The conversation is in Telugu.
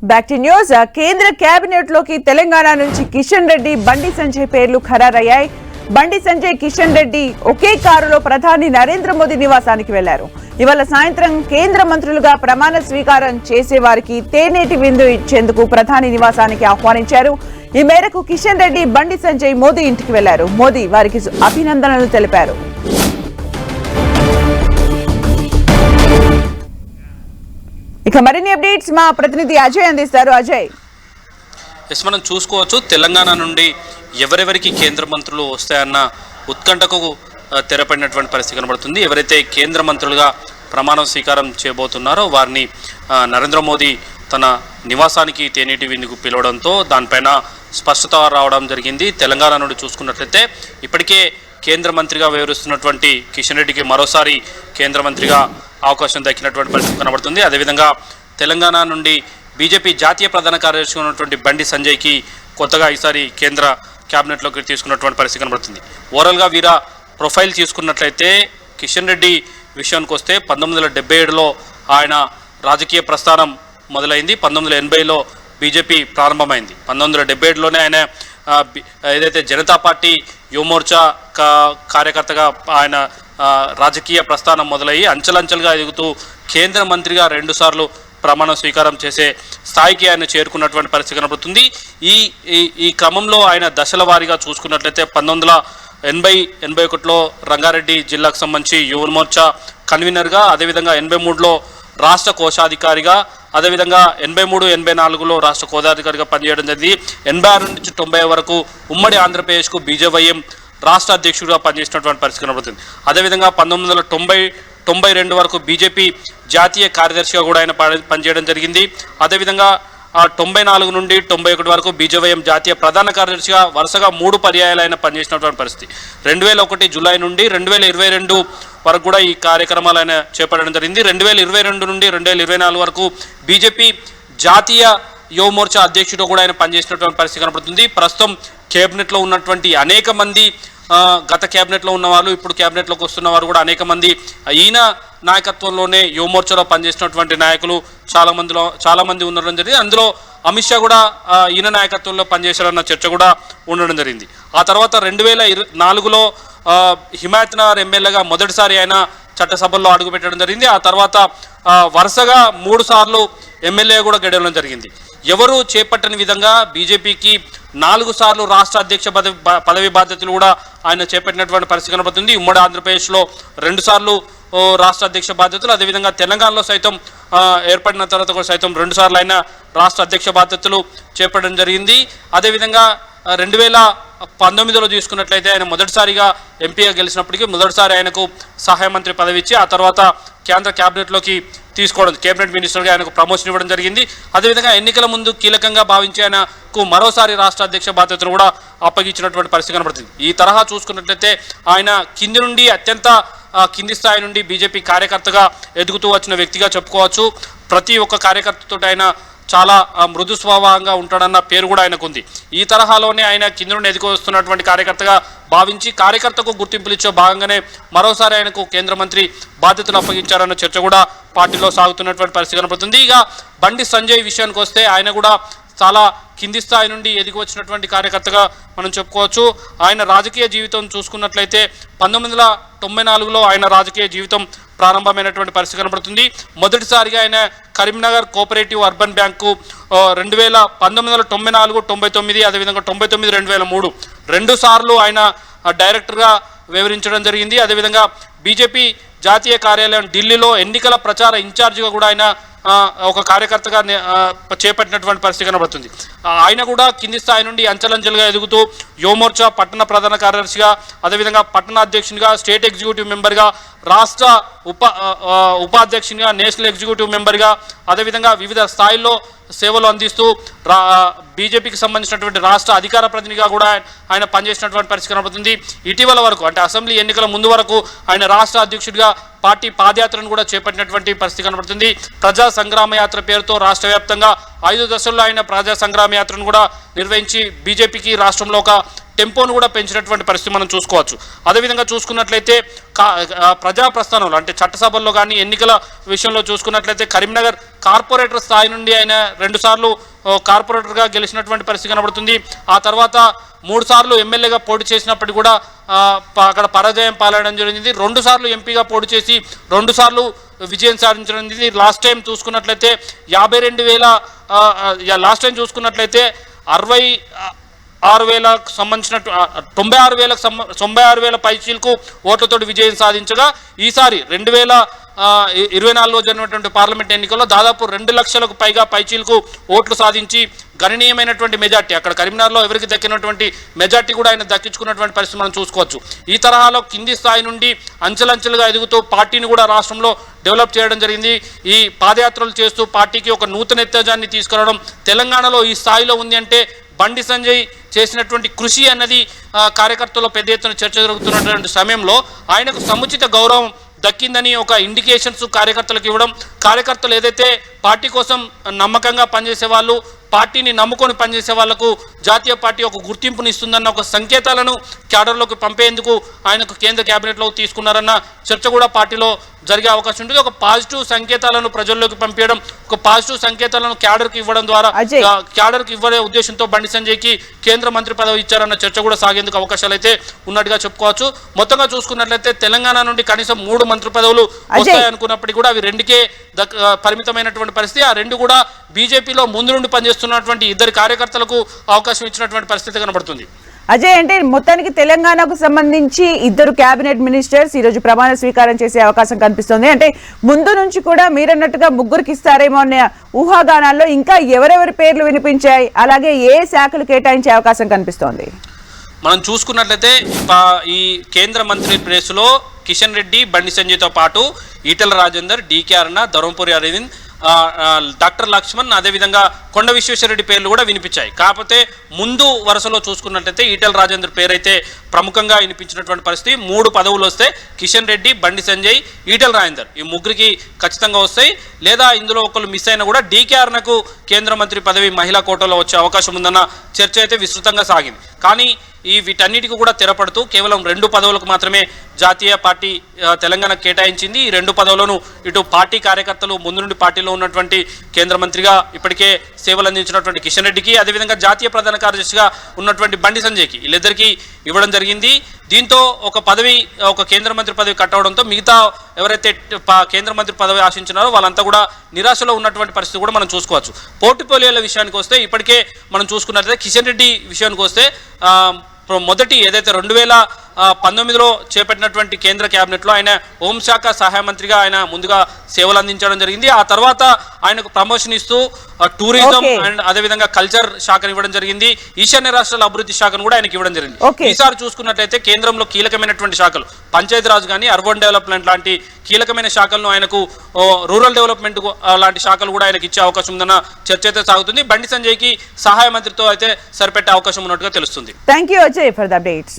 Back to news. కేంద్ర కేబినెట్ లోకి తెలంగాణ నుంచి కిషన్ రెడ్డి, బండి సంజయ్ పేర్లు ఖరారయ్యాయి. బండి సంజయ్, కిషన్ రెడ్డి ఒకే కారులో ప్రధాని నరేంద్ర మోదీ నివాసానికి వెళ్లారు. ఇవాళ సాయంత్రం కేంద్ర మంత్రులుగా ప్రమాణ స్వీకారం చేసే వారికి తేనేటి విందు ఇచ్చేందుకు ప్రధాని నివాసానికి ఆహ్వానించారు. ఈ మేరకు కిషన్ రెడ్డి, బండి సంజయ్ మోదీ ఇంటికి వెళ్లారు. మోదీ వారికి అభినందనలు తెలిపారు. ఇక మరిన్ని అప్డేట్స్ మా ప్రతినిధి అజయ్ అందిస్తారు. అజయ్, మనం చూసుకోవచ్చు, తెలంగాణ నుండి ఎవరెవరికి కేంద్ర మంత్రులు వస్తాయన్న ఉత్కంఠకు తెరపడినటువంటి పరిస్థితి కనబడుతుంది. ఎవరైతే కేంద్ర మంత్రులుగా ప్రమాణ స్వీకారం చేయబోతున్నారో వారిని నరేంద్ర మోదీ తన నివాసానికి తేనీటి విందుకు పిలవడంతో దానిపైన స్పష్టత రావడం జరిగింది. తెలంగాణ నుండి చూసుకున్నట్లయితే ఇప్పటికే కేంద్ర మంత్రిగా వ్యవహరిస్తున్నటువంటి కిషన్ రెడ్డికి మరోసారి కేంద్ర మంత్రిగా అవకాశం దక్కినటువంటి పరిస్థితి కనబడుతుంది. అదేవిధంగా తెలంగాణ నుండి బీజేపీ జాతీయ ప్రధాన కార్యదర్శిగా ఉన్నటువంటి బండి సంజయ్కి కొత్తగా ఈసారి కేంద్ర క్యాబినెట్లోకి తీసుకున్నటువంటి పరిస్థితి కనబడుతుంది. ఓవరాల్గా వీర ప్రొఫైల్ తీసుకున్నట్లయితే కిషన్ రెడ్డి విషయానికి వస్తే 1977లో ఆయన రాజకీయ ప్రస్థానం మొదలైంది. 1980లో బీజేపీ ప్రారంభమైంది. 1977లోనే ఆయన ఏదైతే జనతా పార్టీ యువమోర్చా కార్యకర్తగా ఆయన రాజకీయ ప్రస్థానం మొదలయ్యి అంచెలంచెలుగా ఎదుగుతూ కేంద్ర మంత్రిగా 2 సార్లు ప్రమాణ స్వీకారం చేసే స్థాయికి ఆయన చేరుకున్నటువంటి పరిస్థితి కనబడుతుంది. ఈ క్రమంలో ఆయన దశల వారీగా చూసుకున్నట్లయితే 1980-81లో రంగారెడ్డి జిల్లాకు సంబంధించి యువమోర్చా కన్వీనర్గా, అదేవిధంగా 83లో రాష్ట్ర కోశాధికారిగా, అదేవిధంగా 83-84లో రాష్ట్ర కోశాధికారిగా పనిచేయడం జరిగింది. 86 నుంచి 90 వరకు ఉమ్మడి ఆంధ్రప్రదేశ్కు బీజేవైఎం రాష్ట్ర అధ్యక్షుడిగా పనిచేసినటువంటి పరిస్థితి కనబడుతుంది. అదేవిధంగా 1992 వరకు బీజేపీ జాతీయ కార్యదర్శిగా కూడా ఆయన పనిచేయడం జరిగింది. అదేవిధంగా 94 నుండి 91 వరకు బీజేవైఎం జాతీయ ప్రధాన కార్యదర్శిగా వరుసగా 3 పర్యాయాలు ఆయన పనిచేసినటువంటి పరిస్థితి. 2001 జూలై నుండి 2022 వరకు కూడా ఈ కార్యక్రమాలు ఆయన చేపట్టడం జరిగింది. 2022 నుండి 2024 వరకు బీజేపీ జాతీయ యువమోర్చా అధ్యక్షుడు కూడా ఆయన పనిచేసినటువంటి పరిస్థితి కనబడుతుంది. ప్రస్తుతం కేబినెట్లో ఉన్నటువంటి అనేక మంది, గత క్యాబినెట్లో ఉన్నవాళ్ళు ఇప్పుడు క్యాబినెట్లోకి వస్తున్న వారు కూడా అనేక మంది ఈయన నాయకత్వంలోనే యువమోర్చాలో పనిచేసినటువంటి నాయకులు చాలా మంది ఉండడం జరిగింది. అందులో అమిత్ షా కూడా ఈయన నాయకత్వంలో పనిచేశారన్న చర్చ కూడా ఉండడం జరిగింది. ఆ తర్వాత 2004లో హిమాయత్నగర్ ఎమ్మెల్యేగా మొదటిసారి ఆయన చట్టసభల్లో అడుగుపెట్టడం జరిగింది. ఆ తర్వాత వరుసగా 3 సార్లు ఎమ్మెల్యే కూడా గెలవడం జరిగింది. ఎవరు చేపట్టని విధంగా బీజేపీకి 4 సార్లు రాష్ట్ర అధ్యక్ష పదవి బాధ్యతలు కూడా ఆయన చేపట్టినటువంటి పరిస్థితి కనబడుతుంది. ఉమ్మడి ఆంధ్రప్రదేశ్లో 2 సార్లు రాష్ట్ర అధ్యక్ష బాధ్యతలు, అదేవిధంగా తెలంగాణలో సైతం ఏర్పడిన తర్వాత కూడా సైతం 2 సార్లు ఆయన రాష్ట్ర అధ్యక్ష బాధ్యతలు చేపట్టడం జరిగింది. అదేవిధంగా 2019లో తీసుకున్నట్లయితే ఆయన మొదటిసారిగా ఎంపీగా గెలిచినప్పటికీ మొదటిసారి ఆయనకు సహాయ మంత్రి పదవి ఇచ్చి ఆ తర్వాత కేంద్ర క్యాబినెట్లోకి తీసుకోవడం, కేబినెట్ మినిస్టర్గా ఆయనకు ప్రమోషన్ ఇవ్వడం జరిగింది. అదేవిధంగా ఎన్నికల ముందు కీలకంగా భావించి ఆయనకు మరోసారి రాష్ట్ర అధ్యక్ష బాధ్యతను కూడా అప్పగించినటువంటి పరిస్థితి కనబడుతుంది. ఈ తరహా చూసుకున్నట్లయితే ఆయన కింది నుండి అత్యంత కింది స్థాయి నుండి బీజేపీ కార్యకర్తగా ఎదుగుతూ వచ్చిన వ్యక్తిగా చెప్పుకోవచ్చు. ప్రతి ఒక్క కార్యకర్తతో ఆయన చాలా మృదు స్వభావంగా ఉంటాడన్న పేరు కూడా ఆయనకు ఉంది. ఈ తరహాలోనే ఆయన కింద నుండి ఎదుగు వస్తున్నటువంటి కార్యకర్తగా భావించి కార్యకర్తకు గుర్తింపులు ఇచ్చే భాగంగానే మరోసారి ఆయనకు కేంద్ర మంత్రి బాధ్యతలు అప్పగించారన్న చర్చ కూడా పార్టీలో సాగుతున్నటువంటి పరిస్థితి కనబడుతుంది. ఇక బండి సంజయ్ విషయానికి వస్తే ఆయన కూడా చాలా కింది స్థాయి నుండి ఎదిగి వచ్చినటువంటి కార్యకర్తగా మనం చెప్పుకోవచ్చు. ఆయన రాజకీయ జీవితం చూసుకున్నట్లయితే 1994లో ఆయన రాజకీయ జీవితం ప్రారంభమైనటువంటి పరిస్థితి కనబడుతుంది. మొదటిసారిగా ఆయన కరీంనగర్ కోఆపరేటివ్ అర్బన్ బ్యాంకు 1994, 99, అదేవిధంగా 99, 2003 2 సార్లు ఆయన డైరెక్టర్గా వ్యవహరించడం జరిగింది. అదేవిధంగా బీజేపీ జాతీయ కార్యాలయం ఢిల్లీలో ఎన్నికల ప్రచార ఇన్ఛార్జిగా కూడా ఆయన ఒక కార్యకర్తగా చేపట్టినటువంటి పరిస్థితి కనబడుతుంది. ఆయన కూడా కింది స్థాయి నుండి అంచెలంచెలుగా ఎదుగుతూ యువమోర్చా పట్టణ ప్రధాన కార్యదర్శిగా, అదేవిధంగా పట్టణ అధ్యక్షునిగా, స్టేట్ ఎగ్జిక్యూటివ్ మెంబర్గా, రాష్ట్ర ఉపాధ్యక్షునిగా, నేషనల్ ఎగ్జిక్యూటివ్ మెంబర్గా, అదేవిధంగా వివిధ స్థాయిల్లో సేవలు అందిస్తూ బీజేపీకి సంబంధించినటువంటి రాష్ట్ర అధికార ప్రతినిధిగా కూడా ఆయన పనిచేసినటువంటి పరిస్థితి కనబడుతుంది. ఇటీవల వరకు అంటే అసెంబ్లీ ఎన్నికల ముందు వరకు ఆయన రాష్ట్ర అధ్యక్షుడిగా పార్టీ పాదయాత్రను కూడా చేపట్టినటువంటి పరిస్థితి కనబడుతుంది. ప్రజా సంగ్రామ యాత్ర పేరుతో రాష్ట్ర వ్యాప్తంగా 5 దశల్లో ఆయన ప్రజా సంగ్రామ యాత్రను కూడా నిర్వహించి బీజేపీకి రాష్ట్రంలో ఒక టెంపోను కూడా పెంచినటువంటి పరిస్థితి మనం చూసుకోవచ్చు. అదేవిధంగా చూసుకున్నట్లయితే ప్రజా ప్రస్థానంలో అంటే చట్టసభల్లో కానీ ఎన్నికల విషయంలో చూసుకున్నట్లయితే కరీంనగర్ కార్పొరేటర్ స్థాయి నుండి ఆయన 2 సార్లు కార్పొరేటర్గా గెలిచినటువంటి పరిస్థితి కనబడుతుంది. ఆ తర్వాత 3 సార్లు ఎమ్మెల్యేగా పోటీ చేసినప్పటికీ కూడా అక్కడ పరాజయం పాలడం జరిగింది. 2 సార్లు ఎంపీగా పోటీ చేసి 2 సార్లు విజయం సాధించడం జరిగింది. లాస్ట్ టైం చూసుకున్నట్లయితే 96,000కు సంబంధించినట్టు 96,000 పైచీలకు ఓట్లతోటి విజయం సాధించగా ఈసారి 2024లో జరిగినటువంటి పార్లమెంట్ ఎన్నికల్లో దాదాపు 2 లక్షలకు పైగా పైచీలకు ఓట్లు సాధించి గణనీయమైనటువంటి మెజార్టీ అక్కడ కరీంనగర్లో ఎవరికి దక్కినటువంటి మెజార్టీ కూడా ఆయన దక్కించుకున్నటువంటి పరిస్థితి మనం చూసుకోవచ్చు. ఈ తరహాలో కింది స్థాయి నుండి అంచెలంచెలుగా ఎదుగుతూ పార్టీని కూడా రాష్ట్రంలో డెవలప్ చేయడం జరిగింది. ఈ పాదయాత్రలు చేస్తూ పార్టీకి ఒక నూతన ఉత్తేజాన్ని తీసుకురావడం తెలంగాణలో ఈ స్థాయిలో ఉంది అంటే బండి సంజయ్ చేసినటువంటి కృషి అన్నది కార్యకర్తల్లో పెద్ద ఎత్తున చర్చ జరుగుతున్నటువంటి సమయంలో ఆయనకు సముచిత గౌరవం దక్కిందని ఒక ఇండికేషన్స్ కార్యకర్తలకు ఇవ్వడం, కార్యకర్తలు ఏదైతే పార్టీ కోసం నమ్మకంగా పనిచేసే వాళ్ళు, పార్టీని నమ్ముకొని పనిచేసే వాళ్లకు జాతీయ పార్టీ ఒక గుర్తింపుని ఇస్తుందన్న ఒక సంకేతాలను క్యాడర్లోకి పంపేందుకు ఆయనకు కేంద్ర క్యాబినెట్లో తీసుకున్నారన్న చర్చ కూడా పార్టీలో జరిగే అవకాశం ఉంటుంది. ఒక పాజిటివ్ సంకేతాలను ప్రజల్లోకి పంపించడం, ఒక పాజిటివ్ సంకేతాలను క్యాడర్కి ఇవ్వడం ద్వారా క్యాడర్కి ఇవ్వడే ఉద్దేశంతో బండి సంజయ్కి కేంద్ర మంత్రి పదవి ఇచ్చారన్న చర్చ కూడా సాగేందుకు అవకాశాలు అయితే ఉన్నట్టుగా చెప్పుకోవచ్చు. మొత్తంగా చూసుకున్నట్లయితే తెలంగాణ నుండి కనీసం 3 మంత్రి పదవులు వస్తాయనుకున్నప్పటికీ కూడా అవి 2కే పరిమితమైనటువంటి పరిస్థితి. ఆ 2 కూడా బీజేపీలో ముందు నుండి పనిచేస్తున్నటువంటి 2 కార్యకర్తలకు అవకాశం ఇచ్చినటువంటి పరిస్థితి కనబడుతుంది. అజయ్, అంటే మొత్తానికి తెలంగాణకు సంబంధించి 2 క్యాబినెట్ మినిస్టర్స్ ఈరోజు ప్రమాణ స్వీకారం చేసే అవకాశం కనిపిస్తుంది. అంటే ముందు నుంచి కూడా మీరన్నట్టుగా 3కి ఇస్తారేమో అనే ఊహాగానాల్లో ఇంకా ఎవరెవరి పేర్లు వినిపించాయి, అలాగే ఏ శాఖలు కేటాయించే అవకాశం కనిపిస్తోంది? మనం చూసుకున్నట్లయితే ఈ కేంద్ర మంత్రి ప్లేసులో కిషన్ రెడ్డి, బండి సంజయ్తో పాటు ఈటెల రాజేందర్, డికే అరుణ, ధర్మపురి అరవింద్, డాక్టర్ లక్ష్మణ్, అదేవిధంగా కొండ విశ్వేశ్వరరెడ్డి పేర్లు కూడా వినిపించాయి. కాకపోతే ముందు వరుసలో చూసుకున్నట్లయితే ఈటెల రాజేందర్ పేరు అయితే ప్రముఖంగా వినిపించినటువంటి పరిస్థితి. 3 పదవులు వస్తే కిషన్ రెడ్డి, బండి సంజయ్, ఈటెల రాజేందర్ ఈ 3కి ఖచ్చితంగా వస్తాయి. లేదా ఇందులో ఒకరు మిస్ అయినా కూడా డికే అరుణకు కేంద్ర మంత్రి పదవి మహిళా కోటాలో వచ్చే అవకాశం ఉందన్న చర్చ అయితే విస్తృతంగా సాగింది. కానీ వీటన్నిటికీ కూడా తెరపడుతూ కేవలం 2 పదవులకు మాత్రమే జాతీయ పార్టీ తెలంగాణకు కేటాయించింది. ఈ 2 పదవులను ఇటు పార్టీ కార్యకర్తలు ముందు నుండి పార్టీలో ఉన్నటువంటి కేంద్ర మంత్రిగా ఇప్పటికే సేవలు అందించినటువంటి కిషన్ రెడ్డికి, అదేవిధంగా జాతీయ ప్రధాన కార్యదర్శిగా ఉన్నటువంటి బండి సంజయ్కి వీళ్ళిద్దరికీ ఇవ్వడం జరిగింది. దీంతో ఒక కేంద్ర మంత్రి పదవి కట్టవడంతో మిగతా ఎవరైతే కేంద్ర మంత్రి పదవి ఆశించినారో వాళ్ళంతా కూడా నిరాశలో ఉన్నటువంటి పరిస్థితి కూడా మనం చూసుకోవచ్చు. పోర్ట్ఫోలియోల విషయానికి వస్తే ఇప్పటికే మనం చూసుకున్నట్లయితే కిషన్ రెడ్డి విషయానికి వస్తే మొదటి ఏదైతే 2019లో చేపట్టినటువంటి కేంద్ర క్యాబినెట్లో ఆయన హోంశాఖ సహాయ మంత్రిగా ఆయన ముందుగా సేవలు అందించడం జరిగింది. ఆ తర్వాత ఆయనకు ప్రమోషన్ ఇస్తూ టూరిజం అండ్ అదేవిధంగా కల్చర్ శాఖను ఇవ్వడం జరిగింది. ఈశాన్య రాష్ట్రాల అభివృద్ధి శాఖను కూడా ఆయనకు ఇవ్వడం జరిగింది. ఈసారి చూసుకున్నట్లయితే కేంద్రంలో కీలకమైనటువంటి శాఖలు పంచాయతీరాజ్ కానీ, అర్బన్ డెవలప్మెంట్ లాంటి కీలకమైన శాఖలను ఆయనకు, రూరల్ డెవలప్మెంట్ లాంటి శాఖలు కూడా ఆయనకు ఇచ్చే అవకాశం ఉందన్న చర్చ అయితే సాగుతుంది. బండి సంజయ్కి సహాయ మంత్రితో అయితే సరిపెట్టే అవకాశం ఉన్నట్టుగా తెలుస్తుంది. Thank you Ajay for the updates.